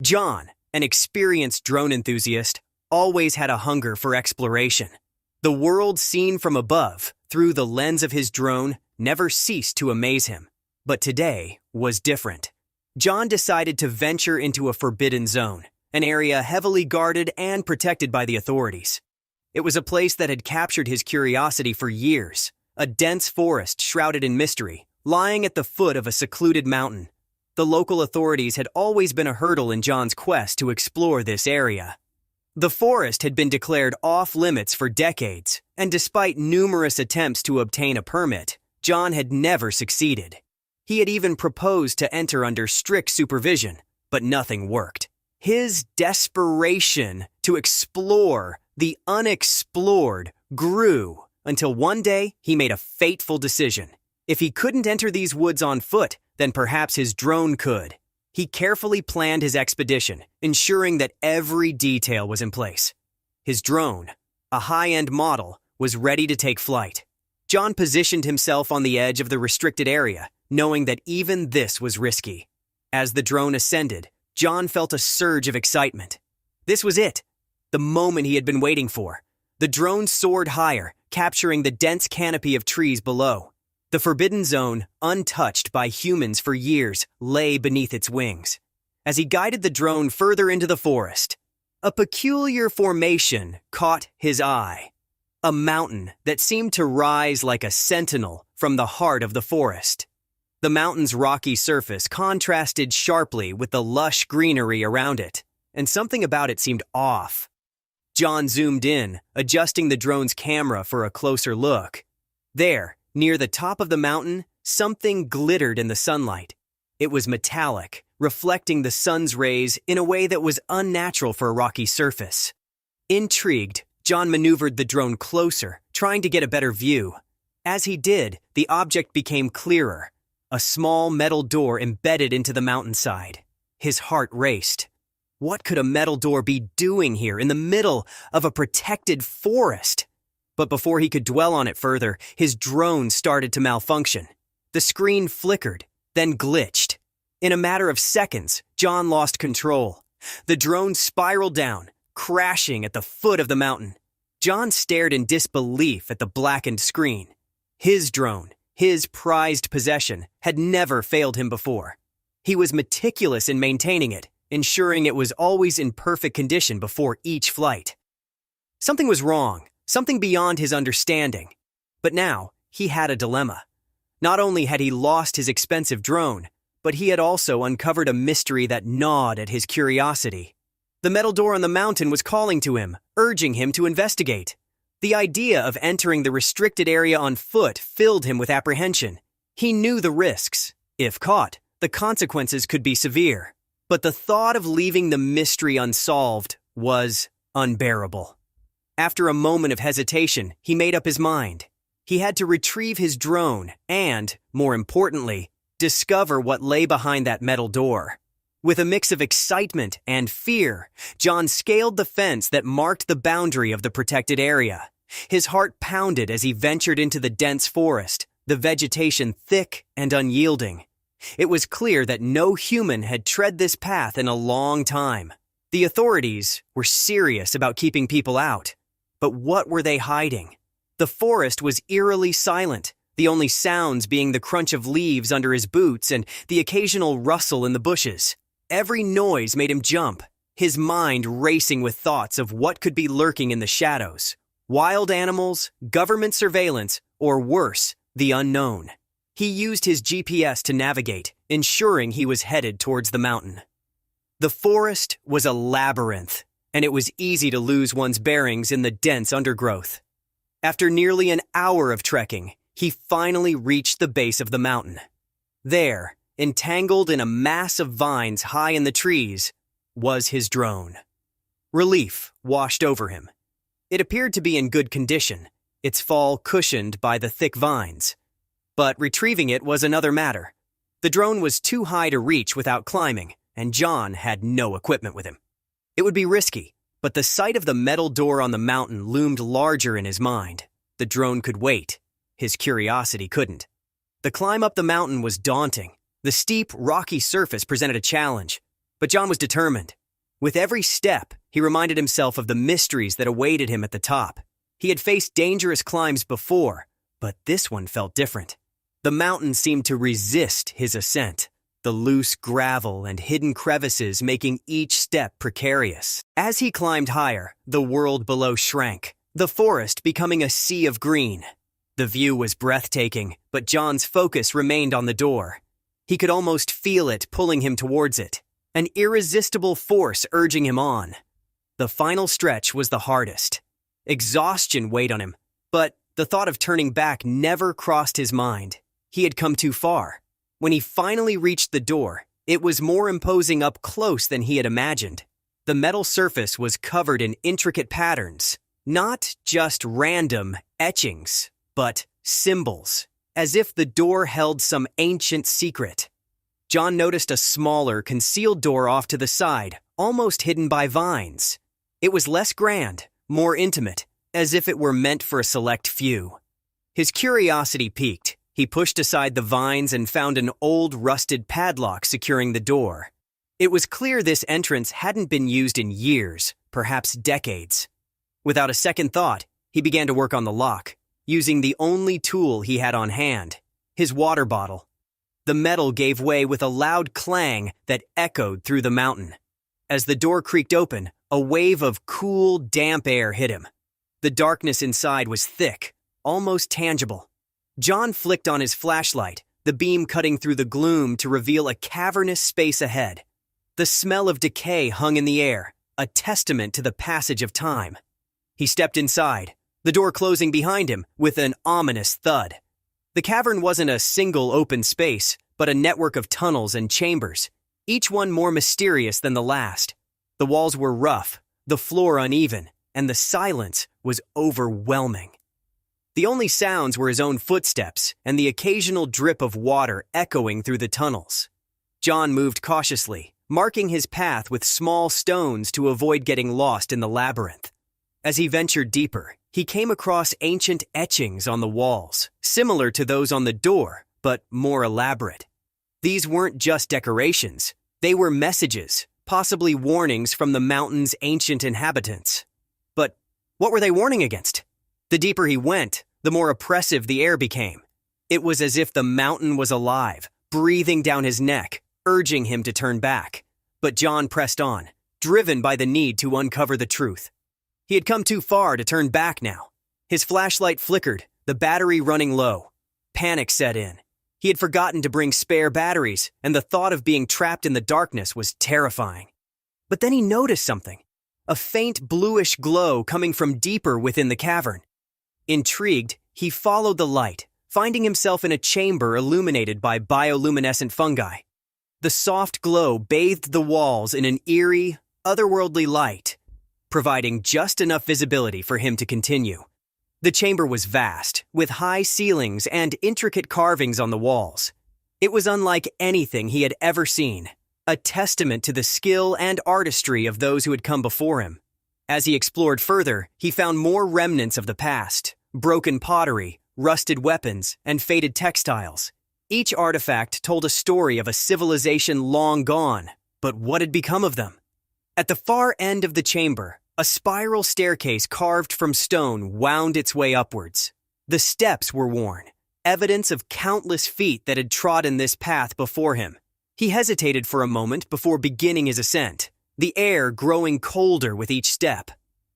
John, an experienced drone enthusiast, always had a hunger for exploration. The world seen from above, through the lens of his drone, never ceased to amaze him. But today was different. John decided to venture into a forbidden zone, an area heavily guarded and protected by the authorities. It was a place that had captured his curiosity for years, a dense forest shrouded in mystery, lying at the foot of a secluded mountain. The local authorities had always been a hurdle in John's quest to explore this area. The forest had been declared off-limits for decades, and despite numerous attempts to obtain a permit, John had never succeeded. He had even proposed to enter under strict supervision, but nothing worked. His desperation to explore the unexplored grew until one day he made a fateful decision. If he couldn't enter these woods on foot, then perhaps his drone could. He carefully planned his expedition, ensuring that every detail was in place. His drone, a high-end model, was ready to take flight. John positioned himself on the edge of the restricted area, knowing that even this was risky. As the drone ascended, John felt a surge of excitement. This was it, the moment he had been waiting for. The drone soared higher, capturing the dense canopy of trees below. The forbidden zone, untouched by humans for years, lay beneath its wings. As he guided the drone further into the forest, a peculiar formation caught his eye. A mountain that seemed to rise like a sentinel from the heart of the forest. The mountain's rocky surface contrasted sharply with the lush greenery around it, and something about it seemed off. John zoomed in, adjusting the drone's camera for a closer look. There, near the top of the mountain, something glittered in the sunlight. It was metallic, reflecting the sun's rays in a way that was unnatural for a rocky surface. Intrigued, John maneuvered the drone closer, trying to get a better view. As he did, the object became clearer. A small metal door embedded into the mountainside. His heart raced. What could a metal door be doing here in the middle of a protected forest? But before he could dwell on it further, his drone started to malfunction. The screen flickered, then glitched. In a matter of seconds, John lost control. The drone spiraled down, crashing at the foot of the mountain. John stared in disbelief at the blackened screen. His drone, his prized possession, had never failed him before. He was meticulous in maintaining it, ensuring it was always in perfect condition before each flight. Something was wrong. Something beyond his understanding. But now, he had a dilemma. Not only had he lost his expensive drone, but he had also uncovered a mystery that gnawed at his curiosity. The metal door on the mountain was calling to him, urging him to investigate. The idea of entering the restricted area on foot filled him with apprehension. He knew the risks. If caught, the consequences could be severe. But the thought of leaving the mystery unsolved was unbearable. After a moment of hesitation, he made up his mind. He had to retrieve his drone and, more importantly, discover what lay behind that metal door. With a mix of excitement and fear, John scaled the fence that marked the boundary of the protected area. His heart pounded as he ventured into the dense forest, the vegetation thick and unyielding. It was clear that no human had tread this path in a long time. The authorities were serious about keeping people out. But what were they hiding? The forest was eerily silent, the only sounds being the crunch of leaves under his boots and the occasional rustle in the bushes. Every noise made him jump, his mind racing with thoughts of what could be lurking in the shadows. Wild animals, government surveillance, or worse, the unknown. He used his GPS to navigate, ensuring he was headed towards the mountain. The forest was a labyrinth, and it was easy to lose one's bearings in the dense undergrowth. After nearly an hour of trekking, he finally reached the base of the mountain. There, entangled in a mass of vines high in the trees, was his drone. Relief washed over him. It appeared to be in good condition, its fall cushioned by the thick vines. But retrieving it was another matter. The drone was too high to reach without climbing, and John had no equipment with him. It would be risky, but the sight of the metal door on the mountain loomed larger in his mind. The drone could wait. His curiosity couldn't. The climb up the mountain was daunting. The steep, rocky surface presented a challenge. But John was determined. With every step, he reminded himself of the mysteries that awaited him at the top. He had faced dangerous climbs before, but this one felt different. The mountain seemed to resist his ascent, the loose gravel and hidden crevices making each step precarious. As he climbed higher, the world below shrank, the forest becoming a sea of green. The view was breathtaking, but John's focus remained on the door. He could almost feel it pulling him towards it, an irresistible force urging him on. The final stretch was the hardest. Exhaustion weighed on him, but the thought of turning back never crossed his mind. He had come too far. When he finally reached the door, it was more imposing up close than he had imagined. The metal surface was covered in intricate patterns, not just random etchings, but symbols, as if the door held some ancient secret. John noticed a smaller, concealed door off to the side, almost hidden by vines. It was less grand, more intimate, as if it were meant for a select few. His curiosity piqued. He pushed aside the vines and found an old, rusted padlock securing the door. It was clear this entrance hadn't been used in years, perhaps decades. Without a second thought, he began to work on the lock, using the only tool he had on hand, his water bottle. The metal gave way with a loud clang that echoed through the mountain. As the door creaked open, a wave of cool, damp air hit him. The darkness inside was thick, almost tangible. John flicked on his flashlight, the beam cutting through the gloom to reveal a cavernous space ahead. The smell of decay hung in the air, a testament to the passage of time. He stepped inside, the door closing behind him with an ominous thud. The cavern wasn't a single open space, but a network of tunnels and chambers, each one more mysterious than the last. The walls were rough, the floor uneven, and the silence was overwhelming. The only sounds were his own footsteps and the occasional drip of water echoing through the tunnels. John moved cautiously, marking his path with small stones to avoid getting lost in the labyrinth. As he ventured deeper, he came across ancient etchings on the walls, similar to those on the door, but more elaborate. These weren't just decorations. They were messages, possibly warnings from the mountain's ancient inhabitants. But what were they warning against? The deeper he went, the more oppressive the air became. It was as if the mountain was alive, breathing down his neck, urging him to turn back. But John pressed on, driven by the need to uncover the truth. He had come too far to turn back now. His flashlight flickered, the battery running low. Panic set in. He had forgotten to bring spare batteries, and the thought of being trapped in the darkness was terrifying. But then he noticed something, a faint bluish glow coming from deeper within the cavern. Intrigued, he followed the light, finding himself in a chamber illuminated by bioluminescent fungi. The soft glow bathed the walls in an eerie, otherworldly light, providing just enough visibility for him to continue. The chamber was vast, with high ceilings and intricate carvings on the walls. It was unlike anything he had ever seen, a testament to the skill and artistry of those who had come before him. As he explored further, he found more remnants of the past, broken pottery, rusted weapons, and faded textiles. Each artifact told a story of a civilization long gone, but what had become of them? At the far end of the chamber, a spiral staircase carved from stone wound its way upwards. The steps were worn, evidence of countless feet that had trodden this path before him. He hesitated for a moment before beginning his ascent, the air growing colder with each step.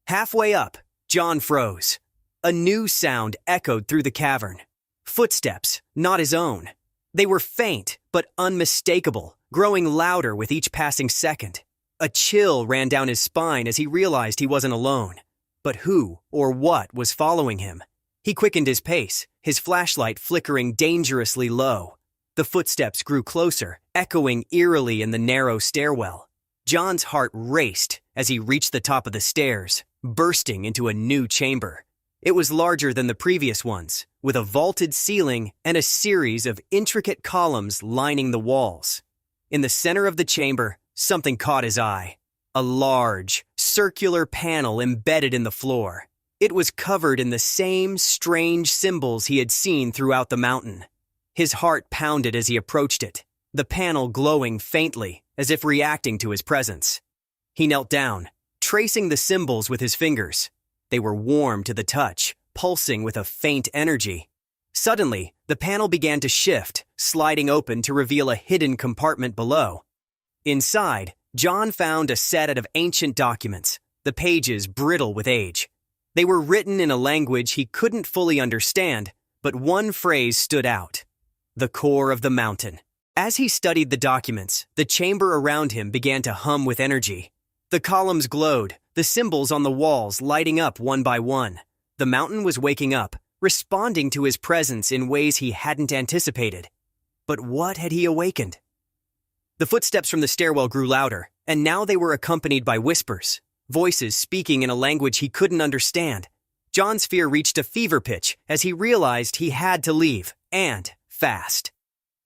Halfway up, John froze. A new sound echoed through the cavern. Footsteps, not his own. They were faint, but unmistakable, growing louder with each passing second. A chill ran down his spine as he realized he wasn't alone. But who or what was following him? He quickened his pace, his flashlight flickering dangerously low. The footsteps grew closer, echoing eerily in the narrow stairwell. John's heart raced as he reached the top of the stairs, bursting into a new chamber. It was larger than the previous ones, with a vaulted ceiling and a series of intricate columns lining the walls. In the center of the chamber, something caught his eye. A large, circular panel embedded in the floor. It was covered in the same strange symbols he had seen throughout the mountain. His heart pounded as he approached it, the panel glowing faintly, as if reacting to his presence. He knelt down, tracing the symbols with his fingers. They were warm to the touch, pulsing with a faint energy. Suddenly, the panel began to shift, sliding open to reveal a hidden compartment below. Inside, John found a set of ancient documents, the pages brittle with age. They were written in a language he couldn't fully understand, but one phrase stood out: the core of the mountain. As he studied the documents, the chamber around him began to hum with energy. The columns glowed, the symbols on the walls lighting up one by one. The mountain was waking up, responding to his presence in ways he hadn't anticipated. But what had he awakened? The footsteps from the stairwell grew louder, and now they were accompanied by whispers, voices speaking in a language he couldn't understand. John's fear reached a fever pitch as he realized he had to leave, and fast.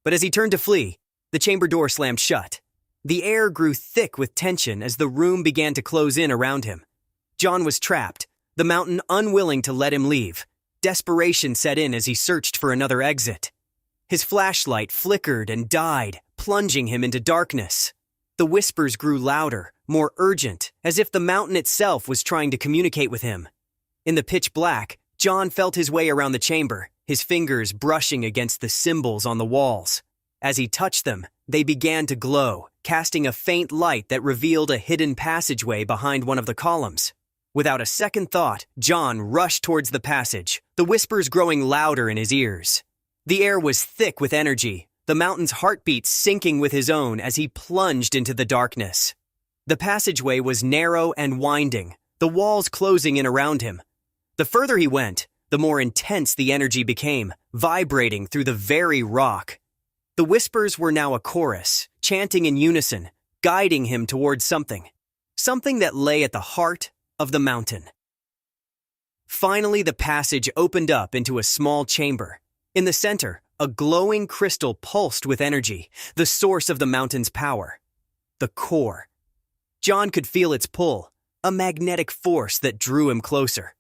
But as he turned to flee, the chamber door slammed shut. The air grew thick with tension as the room began to close in around him. John was trapped, the mountain unwilling to let him leave. Desperation set in as he searched for another exit. His flashlight flickered and died, plunging him into darkness. The whispers grew louder, more urgent, as if the mountain itself was trying to communicate with him. In the pitch black, John felt his way around the chamber, his fingers brushing against the symbols on the walls. As he touched them, they began to glow, casting a faint light that revealed a hidden passageway behind one of the columns. Without a second thought, John rushed towards the passage, the whispers growing louder in his ears. The air was thick with energy, the mountain's heartbeat syncing with his own as he plunged into the darkness. The passageway was narrow and winding, the walls closing in around him. The further he went, the more intense the energy became, vibrating through the very rock. The whispers were now a chorus, chanting in unison, guiding him towards something that lay at the heart of the mountain. Finally, the passage opened up into a small chamber. In the center, a glowing crystal pulsed with energy, the source of the mountain's power. The core. John could feel its pull, a magnetic force that drew him closer.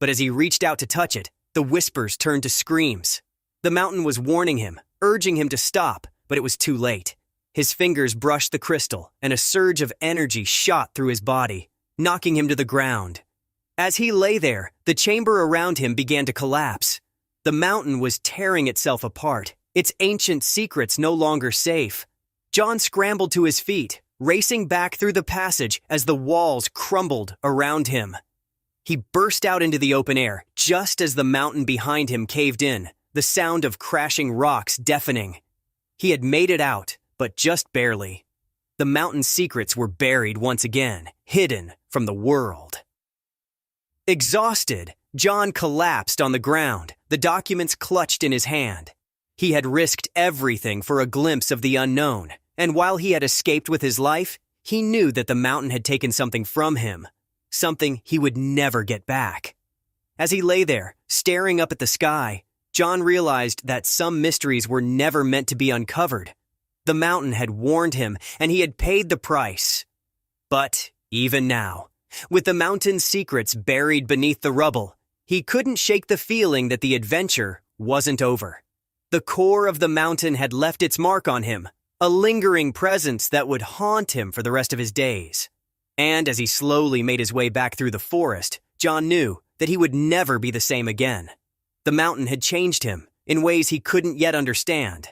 But as he reached out to touch it, the whispers turned to screams. The mountain was warning him, urging him to stop, but it was too late. His fingers brushed the crystal, and a surge of energy shot through his body, knocking him to the ground. As he lay there, the chamber around him began to collapse. The mountain was tearing itself apart, its ancient secrets no longer safe. John scrambled to his feet, racing back through the passage as the walls crumbled around him. He burst out into the open air just as the mountain behind him caved in, the sound of crashing rocks deafening. He had made it out, but just barely. The mountain's secrets were buried once again, hidden from the world. Exhausted, John collapsed on the ground, the documents clutched in his hand. He had risked everything for a glimpse of the unknown, and while he had escaped with his life, he knew that the mountain had taken something from him, something he would never get back. As he lay there, staring up at the sky, John realized that some mysteries were never meant to be uncovered. The mountain had warned him, and he had paid the price. But even now, with the mountain's secrets buried beneath the rubble, he couldn't shake the feeling that the adventure wasn't over. The core of the mountain had left its mark on him, a lingering presence that would haunt him for the rest of his days. And as he slowly made his way back through the forest, John knew that he would never be the same again. The mountain had changed him in ways he couldn't yet understand.